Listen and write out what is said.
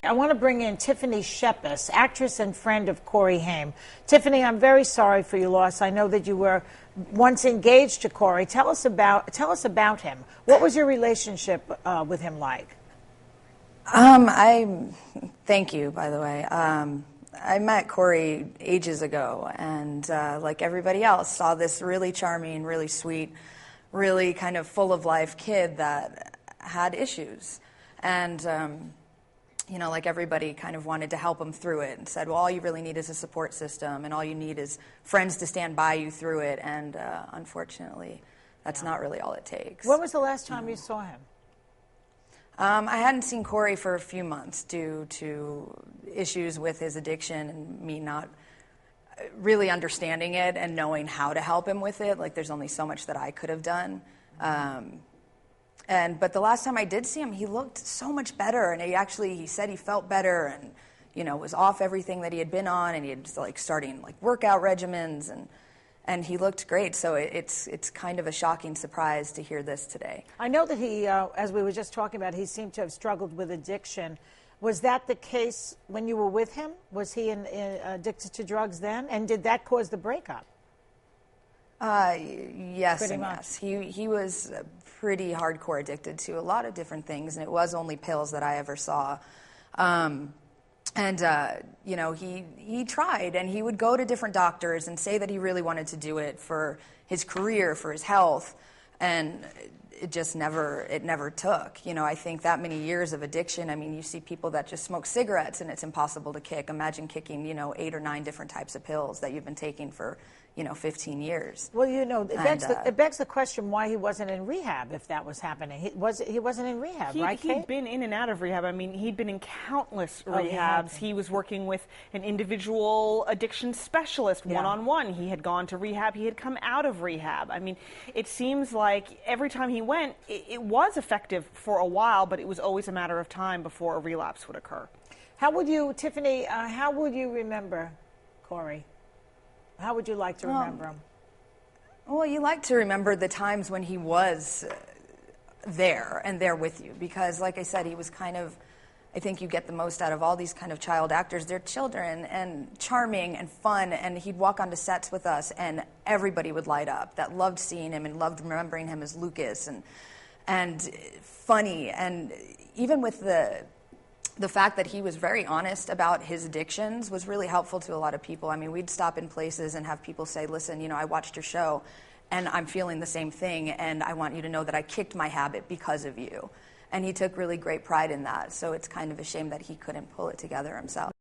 I want to bring in Tiffany Shepis, actress and friend of Corey Haim. Tiffany, I'm very sorry for your loss. I know that you were once engaged to Corey. Tell us about him. What was your relationship with him like? Thank you, by the way. I met Corey ages ago, and like everybody else, saw this really charming, really sweet, really kind of full of life kid that had issues. And you know, like everybody kind of wanted to help him through it and said, well, all you really need is a support system and all you need is friends to stand by you through it. And unfortunately, that's not really all it takes. When was the last time you saw him? I hadn't seen Corey for a few months due to issues with his addiction and me not really understanding it and knowing how to help him with it. Like, there's only so much that I could have done. But the last time I did see him, he looked so much better, and he said he felt better, and you know, was off everything that he had been on, and he had like starting like workout regimens, and he looked great. So it's kind of a shocking surprise to hear this today. I know that he, as we were just talking about, he seemed to have struggled with addiction. Was that the case when you were with him? Was he addicted to drugs then, and did that cause the breakup? Yes and yes. He was pretty hardcore addicted to a lot of different things, and it was only pills that I ever saw. You know, he tried, and he would go to different doctors and say that he really wanted to do it for his career, for his health, and it just never took. You know, I think that many years of addiction, I mean, you see people that just smoke cigarettes and it's impossible to kick. Imagine kicking, you know, 8 or 9 different types of pills that you've been taking for, you know, 15 years. Well, you know, it begs the question why he wasn't in rehab if that was happening. He wasn't in rehab, right, Kate? He'd been in and out of rehab. I mean, he'd been in countless rehabs. He was working with an individual addiction specialist, one-on-one. He had gone to rehab. He had come out of rehab. I mean, it seems like every time he went, it was effective for a while, but it was always a matter of time before a relapse would occur. How would you, Tiffany, how would you remember Corey? How would you like to remember him? Well, you like to remember the times when he was there and there with you, because like I said, he was kind of, I think you get the most out of all these kind of child actors. They're children and charming and fun, and he'd walk onto sets with us and everybody would light up that loved seeing him and loved remembering him as Lucas and funny. And even with the fact that he was very honest about his addictions was really helpful to a lot of people. I mean, we'd stop in places and have people say, listen, you know, I watched your show and I'm feeling the same thing, and I want you to know that I kicked my habit because of you. And he took really great pride in that. So it's kind of a shame that he couldn't pull it together himself.